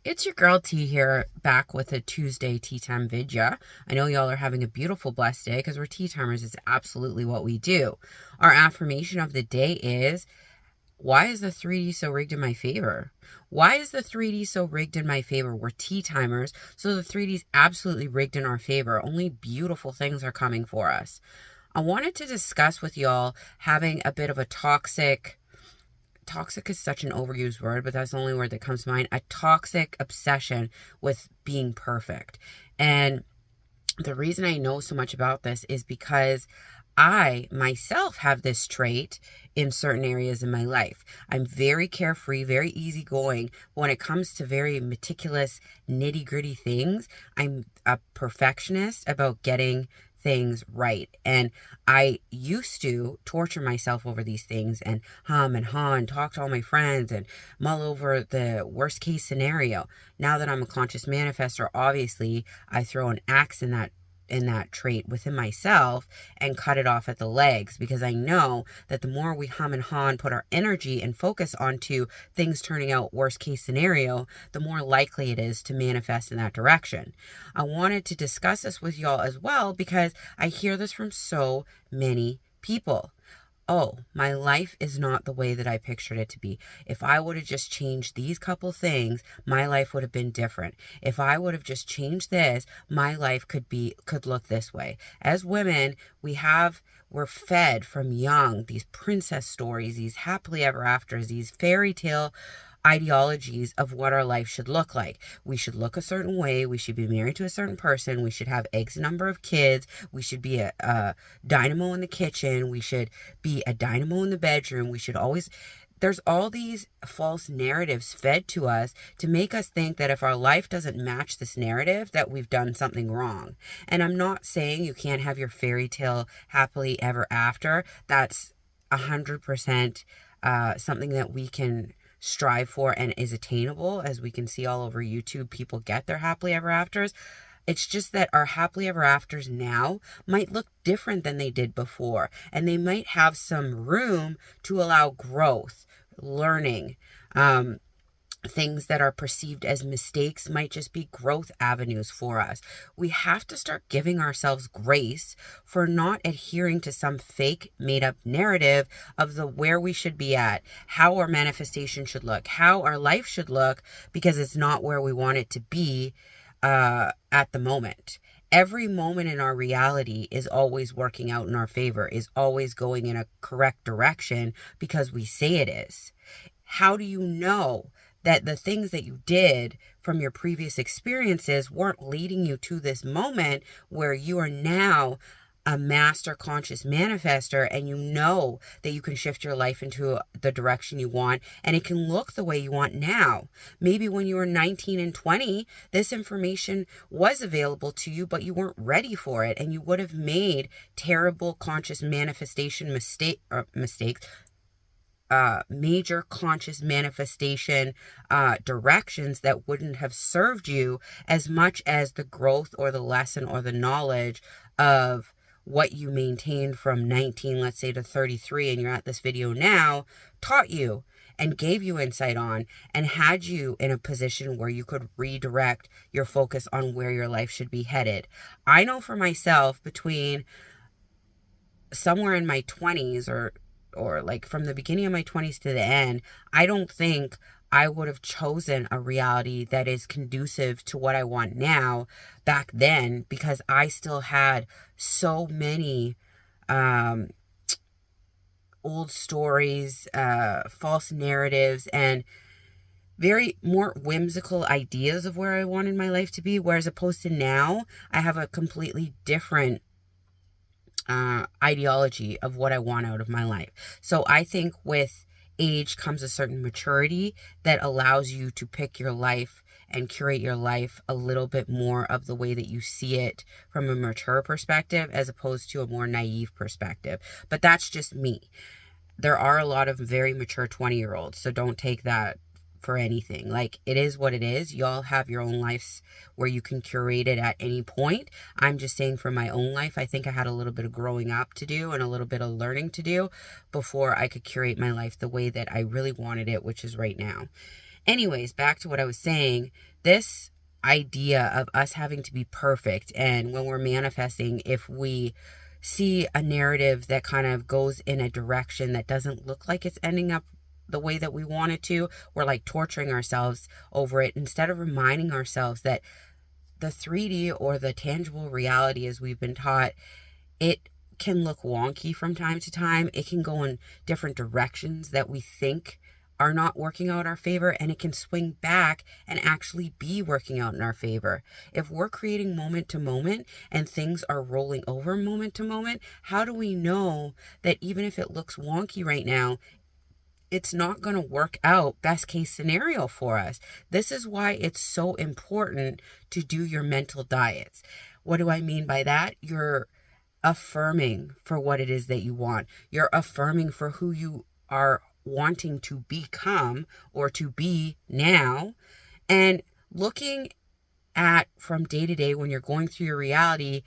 It's your girl T here, back with a Tuesday tea time video. I know y'all are having a beautiful, blessed day because we're tea timers. It's absolutely what we do. Our affirmation of the day is, why is the 3D so rigged in my favor? Why is the 3D so rigged in my favor? We're tea timers, so the 3D is absolutely rigged in our favor. Only beautiful things are coming for us. I wanted to discuss with y'all having a bit of a toxic is such an overused word, but that's the only word that comes to mind, a toxic obsession with being perfect. And the reason I know so much about this is because I myself have this trait in certain areas in my life. I'm very carefree, very easygoing. When it comes to very meticulous, nitty gritty things, I'm a perfectionist about getting things right. And I used to torture myself over these things and hum and haw and talk to all my friends and mull over the worst case scenario. Now that I'm a conscious manifestor, obviously I throw an axe in that trait within myself and cut it off at the legs, because I know that the more we hum and haw and put our energy and focus onto things turning out worst case scenario, the more likely it is to manifest in that direction. I wanted to discuss this with y'all as well because I hear this from so many people. Oh, my life is not the way that I pictured it to be. If I would have just changed these couple things, my life would have been different. If I would have just changed this, my life could look this way. As women, we're fed from young these princess stories, these happily ever afters, these fairy tale ideologies of what our life should look like. We should look a certain way. We should be married to a certain person. We should have X number of kids. We should be a dynamo in the kitchen. We should be a dynamo in the bedroom. There's all these false narratives fed to us to make us think that if our life doesn't match this narrative, that we've done something wrong. And I'm not saying you can't have your fairy tale happily ever after. That's 100% something that we can strive for and is attainable. As we can see all over YouTube, people get their happily ever afters. It's just that our happily ever afters now might look different than they did before, and they might have some room to allow growth, learning. Things that are perceived as mistakes might just be growth avenues for us. We have to start giving ourselves grace for not adhering to some fake made up narrative of where we should be at, how our manifestation should look, how our life should look, because it's not where we want it to be at the moment. Every moment in our reality is always working out in our favor, is always going in a correct direction because we say it is. How do you know that the things that you did from your previous experiences weren't leading you to this moment where you are now a master conscious manifester, and you know that you can shift your life into the direction you want, and it can look the way you want now? Maybe when you were 19 and 20, this information was available to you, but you weren't ready for it, and you would have made terrible conscious manifestation mistakes, major conscious manifestation directions that wouldn't have served you as much as the growth or the lesson or the knowledge of what you maintained from 19, let's say, to 33, and you're at this video now, taught you and gave you insight on and had you in a position where you could redirect your focus on where your life should be headed. I know for myself, between somewhere in my 20s or like from the beginning of my 20s to the end, I don't think I would have chosen a reality that is conducive to what I want now back then, because I still had so many old stories, false narratives, and very more whimsical ideas of where I wanted my life to be. Whereas opposed to now, I have a completely different ideology of what I want out of my life. So I think with age comes a certain maturity that allows you to pick your life and curate your life a little bit more of the way that you see it from a mature perspective, as opposed to a more naive perspective. But that's just me. There are a lot of very mature 20-year-olds, so don't take that for anything. Like, it is what it is. Y'all have your own lives where you can curate it at any point. I'm just saying, for my own life, I think I had a little bit of growing up to do and a little bit of learning to do before I could curate my life the way that I really wanted it, which is right now. Anyways, back to what I was saying. This idea of us having to be perfect, and when we're manifesting, if we see a narrative that kind of goes in a direction that doesn't look like it's ending up the way that we want it to, we're like torturing ourselves over it instead of reminding ourselves that the 3D or the tangible reality, as we've been taught, it can look wonky from time to time. It can go in different directions that we think are not working out in our favor, and it can swing back and actually be working out in our favor. If we're creating moment to moment and things are rolling over moment to moment, how do we know that even if it looks wonky right now, it's not going to work out best case scenario for us? This is why it's so important to do your mental diets. What do I mean by that? You're affirming for what it is that you want. You're affirming for who you are wanting to become or to be now, and looking at from day to day when you're going through your reality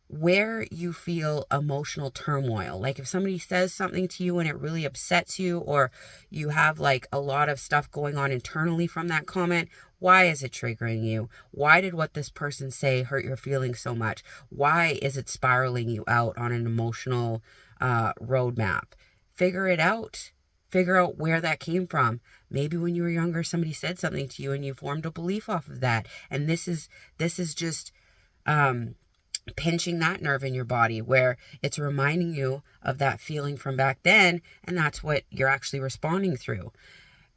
where you feel emotional turmoil. Like if somebody says something to you and it really upsets you, or you have like a lot of stuff going on internally from that comment, why is it triggering you? Why did what this person say hurt your feelings so much? Why is it spiraling you out on an emotional roadmap? Figure it out. Figure out where that came from. Maybe when you were younger, somebody said something to you and you formed a belief off of that. And this is just pinching that nerve in your body where it's reminding you of that feeling from back then, and that's what you're actually responding through.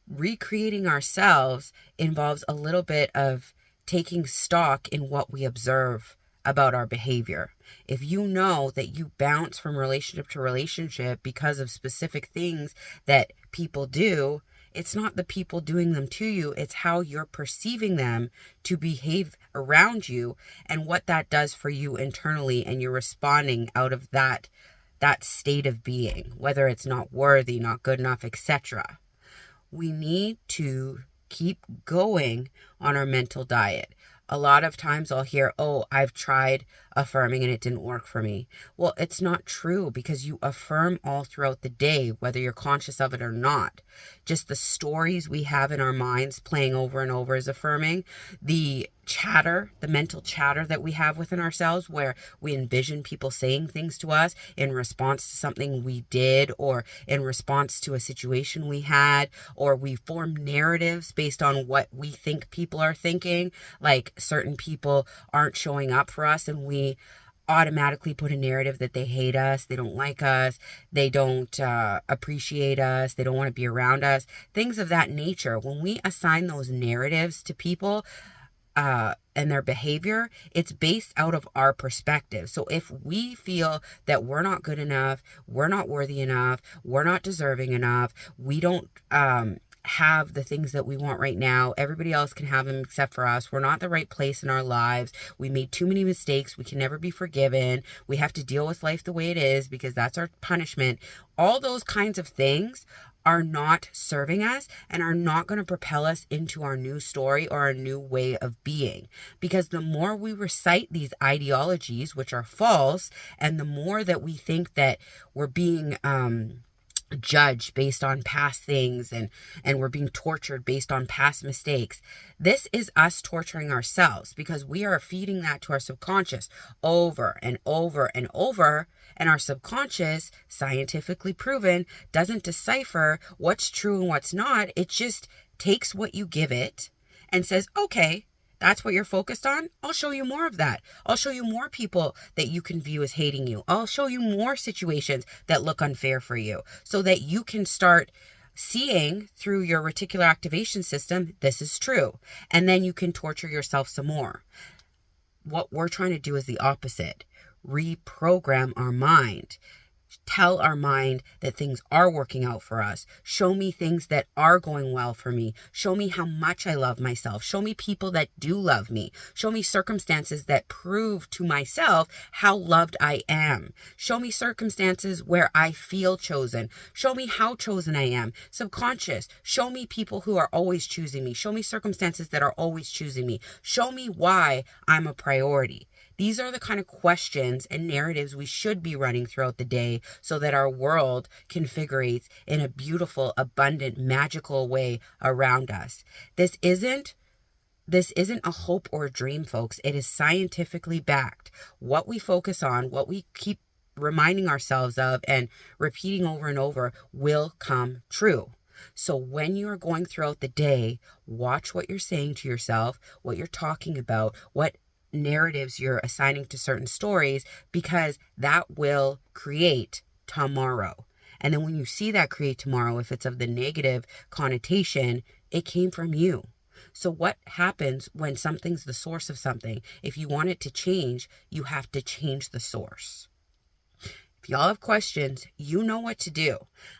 Recreating ourselves involves a little bit of taking stock in what we observe about our behavior. If you know that you bounce from relationship to relationship because of specific things that people do, it's not the people doing them to you, it's how you're perceiving them to behave around you and what that does for you internally, and you're responding out of that state of being, whether it's not worthy, not good enough, etc. We need to keep going on our mental diet. A lot of times I'll hear, oh, I've tried affirming and it didn't work for me. Well, it's not true, because you affirm all throughout the day, whether you're conscious of it or not. Just the stories we have in our minds playing over and over is affirming. The chatter, the mental chatter that we have within ourselves, where we envision people saying things to us in response to something we did, or in response to a situation we had, or we form narratives based on what we think people are thinking. Like certain people aren't showing up for us, and we automatically put a narrative that they hate us, they don't like us, they don't appreciate us, they don't want to be around us, things of that nature. When we assign those narratives to people and their behavior, it's based out of our perspective. So if we feel that we're not good enough, we're not worthy enough, we're not deserving enough, we don't have the things that we want right now, everybody else can have them except for us, we're not the right place in our lives, we made too many mistakes, we can never be forgiven, we have to deal with life the way it is because that's our punishment, all those kinds of things are not serving us and are not going to propel us into our new story or our new way of being. Because the more we recite these ideologies, which are false, and the more that we think that we're being judged based on past things, and we're being tortured based on past mistakes, this is us torturing ourselves, because we are feeding that to our subconscious over and over and over, and our subconscious, scientifically proven, doesn't decipher what's true and what's not. It just takes what you give it and says, okay, that's what you're focused on? I'll show you more of that. I'll show you more people that you can view as hating you. I'll show you more situations that look unfair for you, so that you can start seeing through your reticular activation system, this is true. And then you can torture yourself some more. What we're trying to do is the opposite. Reprogram our mind. Tell our mind that things are working out for us. Show me things that are going well for me. Show me how much I love myself. Show me people that do love me. Show me circumstances that prove to myself how loved I am. Show me circumstances where I feel chosen. Show me how chosen I am. Subconscious. Show me people who are always choosing me. Show me circumstances that are always choosing me. Show me why I'm a priority. These are the kind of questions and narratives we should be running throughout the day so that our world configurates in a beautiful, abundant, magical way around us. This isn't a hope or a dream, folks. It is scientifically backed. What we focus on, what we keep reminding ourselves of and repeating over and over will come true. So when you are going throughout the day, watch what you're saying to yourself, what you're talking about, what narratives you're assigning to certain stories, because that will create tomorrow. And then when you see that create tomorrow, if it's of the negative connotation, it came from you. So what happens when something's the source of something? If you want it to change, you have to change the source. If y'all have questions, you know what to do.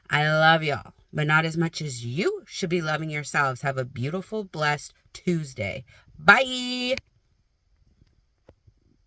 I love y'all, but not as much as you should be loving yourselves. Have a beautiful, blessed Tuesday. Bye.